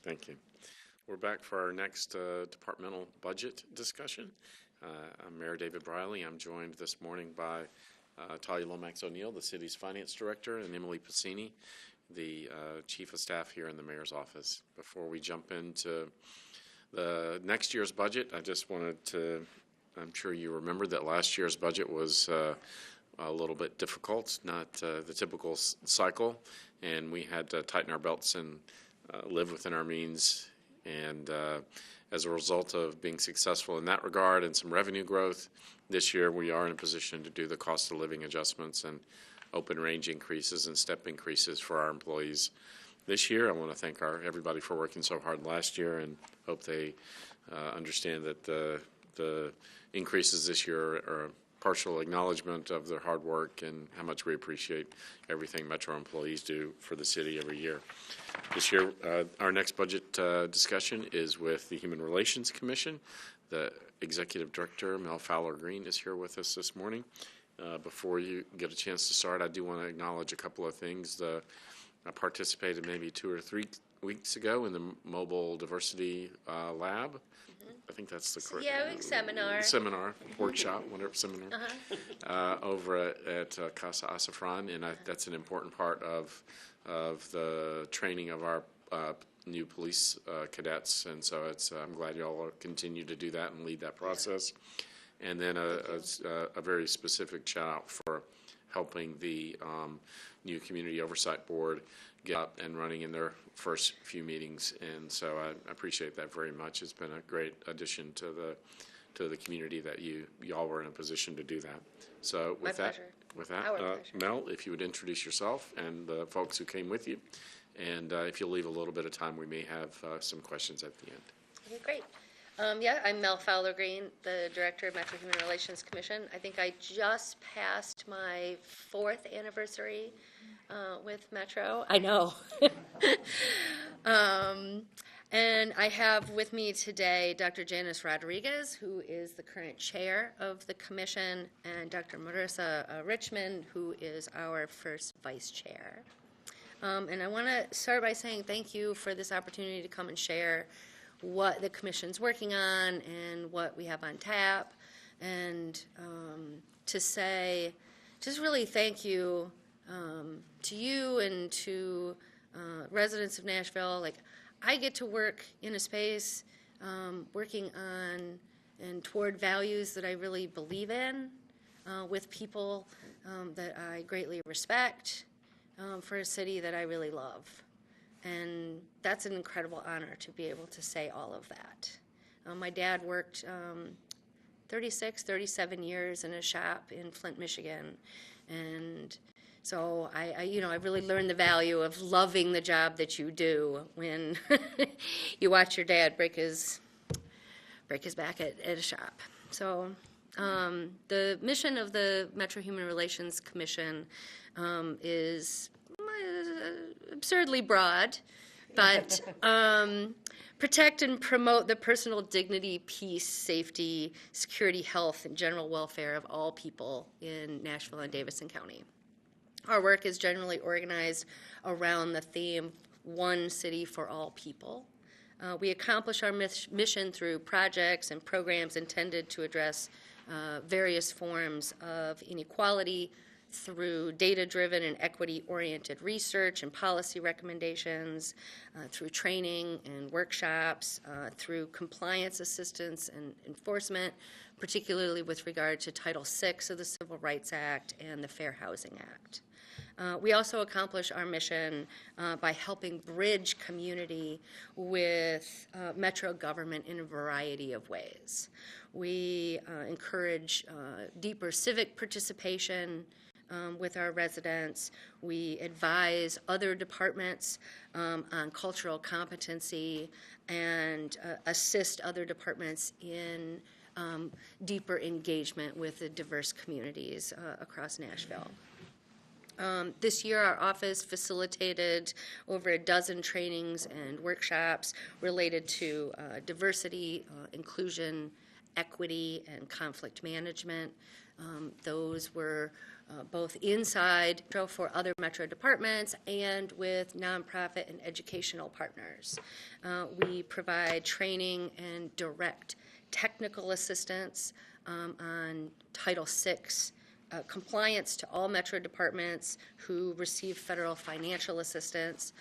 Thank you. We're back for our next departmental budget discussion. I'm Mayor David Briley. I'm joined this morning by Talia Lomax O'Neill, the city's finance director, and Emily Pacini, the chief of staff here in the mayor's office. Before we jump into the next year's budget, I just wanted to, I'm sure you remember that last year's budget was a little bit difficult, not the typical cycle, and we had to tighten our belts and live within our means. And as a result of being successful in that regard and some revenue growth, this year we are in a position to do the cost of living adjustments and open range increases and step increases for our employees this year. I want to thank everybody for working so hard last year, and hope they understand that the increases this year are a partial acknowledgement of their hard work and how much we appreciate everything Metro employees do for the city every year. This year, our next budget discussion is with the Human Relations Commission. The Executive Director, Elle FowlerGreen, is here with us this morning. Before you get a chance to start, I do want to acknowledge a couple of things. I participated maybe 2 or 3 weeks ago in the Mobile Diversity Lab. I think that's the correct seminar, workshop, whatever seminar, over at Casa Asafran, and that's an important part of the training of our new police cadets, and so I'm glad you all continue to do that and lead that process. And then a very specific shout out for helping the new Community Oversight Board get up and running in their first few meetings, and so I appreciate that very much. It's been a great addition to the community that y'all were in a position to do that. So with that, Mel, if you would introduce yourself and the folks who came with you, and if you'll leave a little bit of time, we may have some questions at the end. Okay, great. I'm Elle FowlerGreen, the Director of Metro Human Relations Commission. I think I just passed my 4th anniversary with Metro. I know. And I have with me today Dr. Janice Rodriguez, who is the current chair of the commission, and Dr. Marisa Richmond, who is our first vice chair. And I want to start by saying thank you for this opportunity to come and share what the commission's working on and what we have on tap, and to say just really thank you to you and to residents of Nashville. Like, I get to work in a space working on and toward values that I really believe in, with people that I greatly respect, for a city that I really love. And that's an incredible honor to be able to say all of that. My dad worked 37 years in a shop in Flint, Michigan. And so I really learned the value of loving the job that you do when you watch your dad break his back at a shop. So the mission of the Metro Human Relations Commission is absurdly broad, but protect and promote the personal dignity, peace, safety, security, health, and general welfare of all people in Nashville and Davidson County. Our work is generally organized around the theme, one city for all people. We accomplish our mission through projects and programs intended to address various forms of inequality, through data-driven and equity-oriented research and policy recommendations, through training and workshops, through compliance assistance and enforcement, particularly with regard to Title VI of the Civil Rights Act and the Fair Housing Act. We also accomplish our mission by helping bridge community with Metro government in a variety of ways. We encourage deeper civic participation with our residents. We advise other departments on cultural competency and assist other departments in deeper engagement with the diverse communities across Nashville. This year, our office facilitated over a dozen trainings and workshops related to diversity, inclusion, equity, and conflict management. Those were both inside for other Metro departments and with nonprofit and educational partners. We provide training and direct technical assistance on Title VI compliance to all Metro departments who receive federal financial assistance,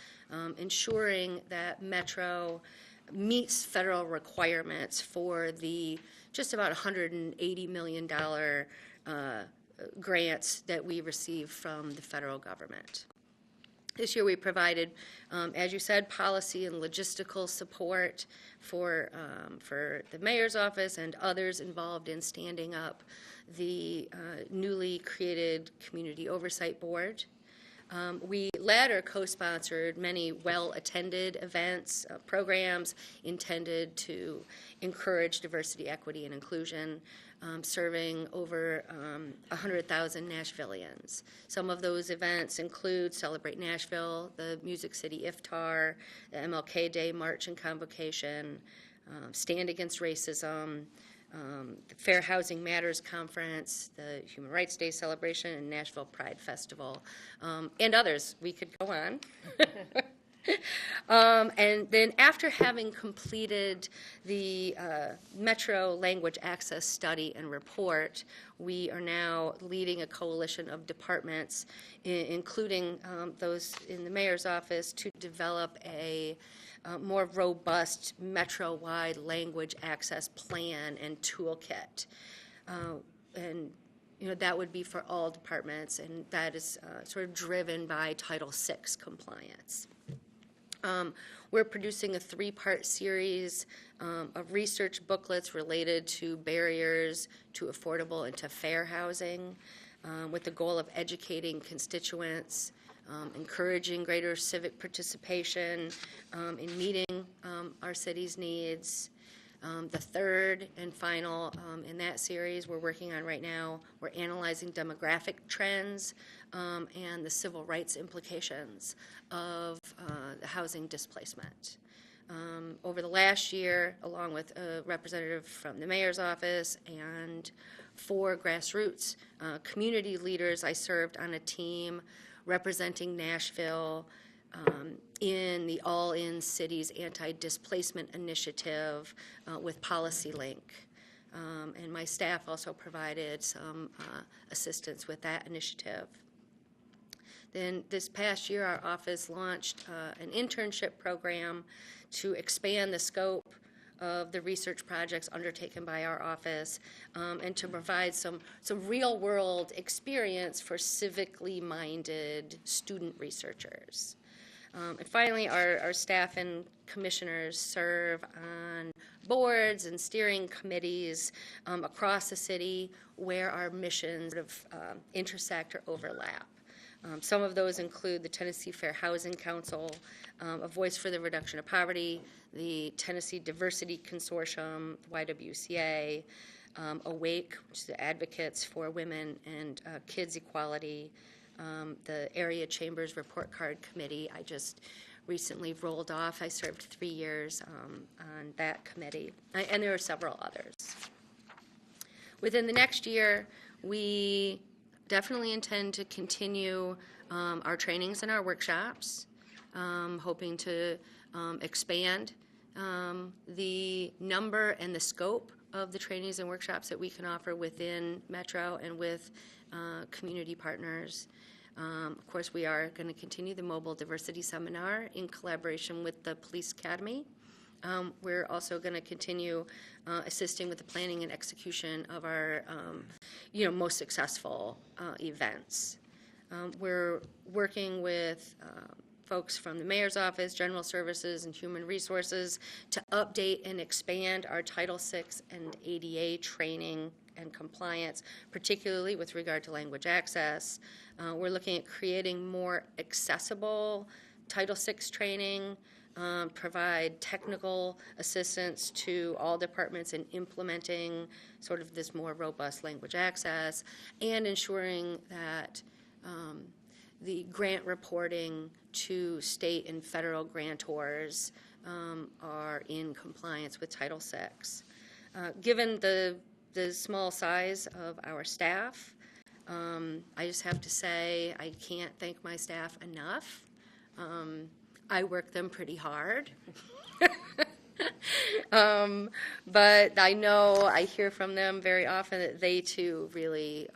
ensuring that Metro meets federal requirements for the just about $180 million grants that we receive from the federal government. This year we provided, as you said, policy and logistical support for the mayor's office and others involved in standing up the newly created Community Oversight Board. We led or co-sponsored many well-attended events, programs intended to encourage diversity, equity, and inclusion, serving over 100,000 Nashvillians. Some of those events include Celebrate Nashville, the Music City Iftar, the MLK Day March and Convocation, Stand Against Racism, the Fair Housing Matters Conference, the Human Rights Day celebration, and Nashville Pride Festival, and others. We could go on. And then after having completed the Metro Language Access Study and Report, we are now leading a coalition of departments, including those in the mayor's office, to develop a more robust Metro-wide language access plan and toolkit. And that would be for all departments, and that is sort of driven by Title VI compliance. We're producing a 3-part series of research booklets related to barriers to affordable and to fair housing, with the goal of educating constituents, encouraging greater civic participation in meeting our city's needs. The third and final in that series we're working on right now, we're analyzing demographic trends and the civil rights implications of the housing displacement. Over the last year, along with a representative from the mayor's office and 4 grassroots community leaders, I served on a team representing Nashville in the All In Cities Anti-Displacement Initiative with PolicyLink. And my staff also provided some assistance with that initiative. Then this past year, our office launched an internship program to expand the scope of the research projects undertaken by our office and to provide some real-world experience for civically minded student researchers. And finally, our staff and commissioners serve on boards and steering committees across the city where our missions sort of intersect or overlap. Some of those include the Tennessee Fair Housing Council, a voice for the reduction of poverty, the Tennessee Diversity Consortium, YWCA, AWAKE, which is the Advocates for Women and Kids Equality, the Area Chambers Report Card Committee. I just recently rolled off. I served 3 years on that committee, and there are several others. Within the next year, we definitely intend to continue our trainings and our workshops, hoping to expand the number and the scope of the trainings and workshops that we can offer within Metro and with community partners. Of course, we are going to continue the Mobile Diversity Seminar in collaboration with the Police Academy. We're also going to continue assisting with the planning and execution of our most successful events. We're working with folks from the mayor's office, general services, and human resources to update and expand our Title VI and ADA training and compliance, particularly with regard to language access. We're looking at creating more accessible Title VI training, provide technical assistance to all departments in implementing sort of this more robust language access, and ensuring that the grant reporting to state and federal grantors are in compliance with Title VI. Given the small size of our staff, I just have to say I can't thank my staff enough. I work them pretty hard. But I know I hear from them very often that they too really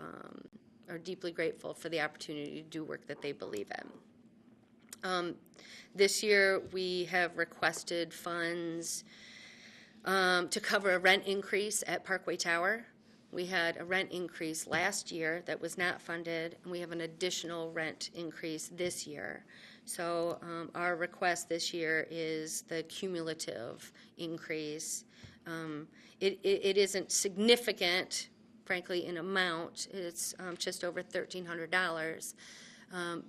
are deeply grateful for the opportunity to do work that they believe in. This year we have requested funds to cover a rent increase at Parkway Tower. We had a rent increase last year that was not funded, and we have an additional rent increase this year. So our request this year is the cumulative increase. It isn't significant, frankly, in amount. It's just over $1,300.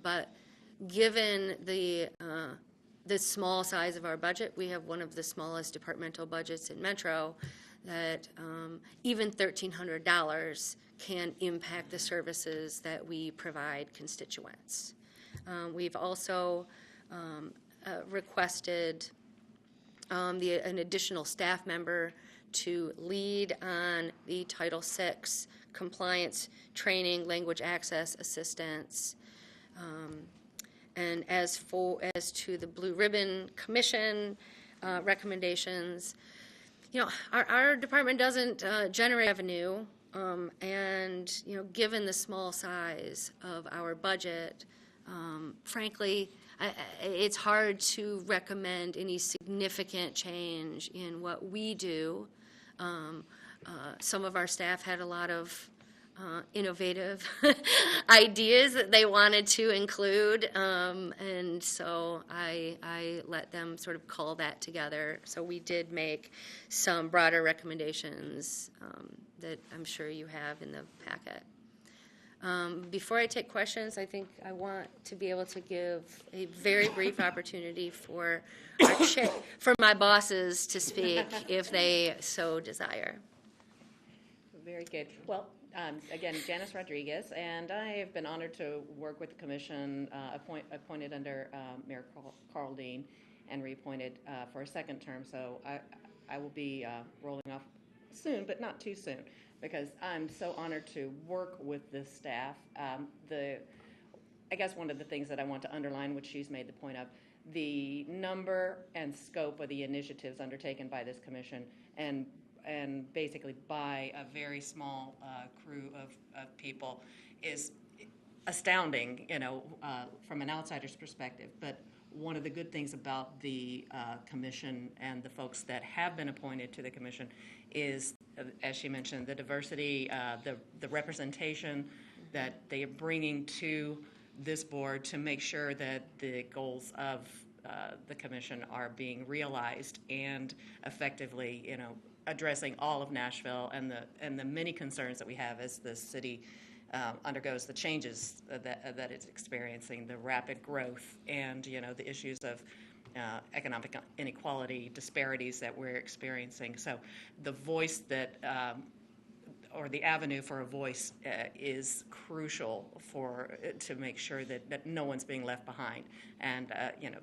But given the small size of our budget, we have one of the smallest departmental budgets in Metro, that even $1,300 can impact the services that we provide constituents. We've also requested an additional staff member to lead on the Title VI compliance training, language access assistance. And as to the Blue Ribbon Commission recommendations, you know, our department doesn't generate revenue, and you know, given the small size of our budget, frankly, it's hard to recommend any significant change in what we do. Some of our staff had a lot of innovative ideas that they wanted to include, and so I let them sort of call that together. So we did make some broader recommendations that I'm sure you have in the packet. Before I take questions, I think I want to be able to give a very brief opportunity for for my bosses to speak if they so desire. Very good. Well, again, Janice Rodriguez, and I have been honored to work with the commission, appointed under Mayor Carl Dean and reappointed for a second term. So I will be rolling off soon, but not too soon, because I'm so honored to work with this staff. I guess one of the things that I want to underline, which she's made the point of, the number and scope of the initiatives undertaken by this commission, and basically by a very small crew of people, is astounding, you know, from an outsider's perspective. But one of the good things about the commission and the folks that have been appointed to the commission is, as she mentioned, the diversity, the representation that they are bringing to this board to make sure that the goals of the commission are being realized and effectively, you know, addressing all of Nashville and the many concerns that we have as the city undergoes the changes that it's experiencing, the rapid growth, and you know, the issues of economic inequality, disparities that we're experiencing. So the voice that or the avenue for a voice is crucial to make sure that no one's being left behind. And you know,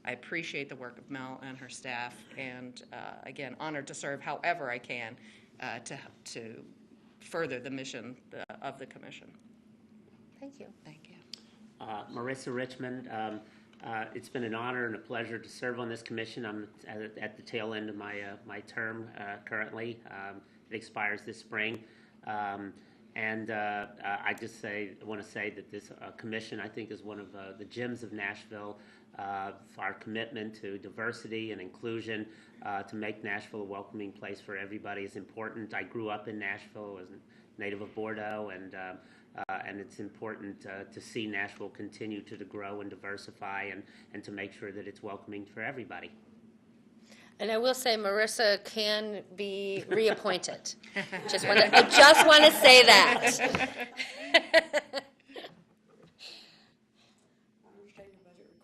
I appreciate the work of Mel and her staff, and again, honored to serve however I can to further the mission of the commission. Thank you. Thank you. Marisa Richmond, it's been an honor and a pleasure to serve on this commission. I'm at the tail end of my term currently. It expires this spring. And I want to say that this commission, I think, is one of the gems of Nashville. Our commitment to diversity and inclusion to make Nashville a welcoming place for everybody is important. I grew up in Nashville as a native of Bordeaux, and it's important to see Nashville continue to grow and diversify, and to make sure that it's welcoming for everybody. And I will say, Marisa can be reappointed. I just want to say that.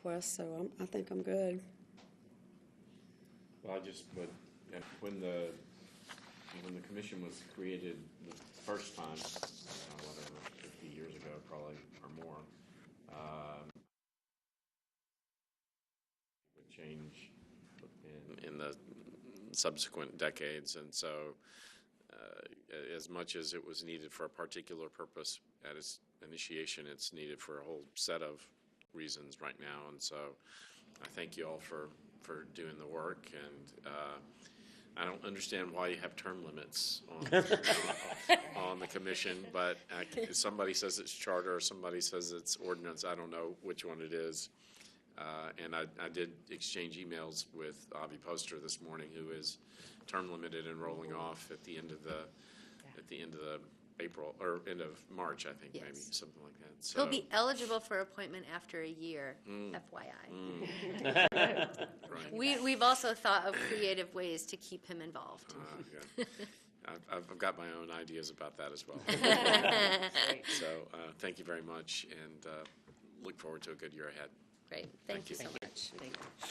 Request, so I think I'm good. Well, I just would, when the commission was created the first time, whatever, 50 years ago, probably, or more, would change in the subsequent decades, and so as much as it was needed for a particular purpose at its initiation, it's needed for a whole set of reasons right now. And so I thank you all for doing the work. And I don't understand why you have term limits on the commission, but somebody says it's charter, or somebody says it's ordinance. I don't know which one it is. And I did exchange emails with Avi Poster this morning, who is term limited and rolling off at the end of the April or end of March, I think, Yes. maybe something like that. So He'll be eligible for appointment after a year, FYI. right. We've also thought of creative ways to keep him involved. Yeah. I've got my own ideas about that as well. So thank you very much, and look forward to a good year ahead. Great, thank you you. so much. Thank you.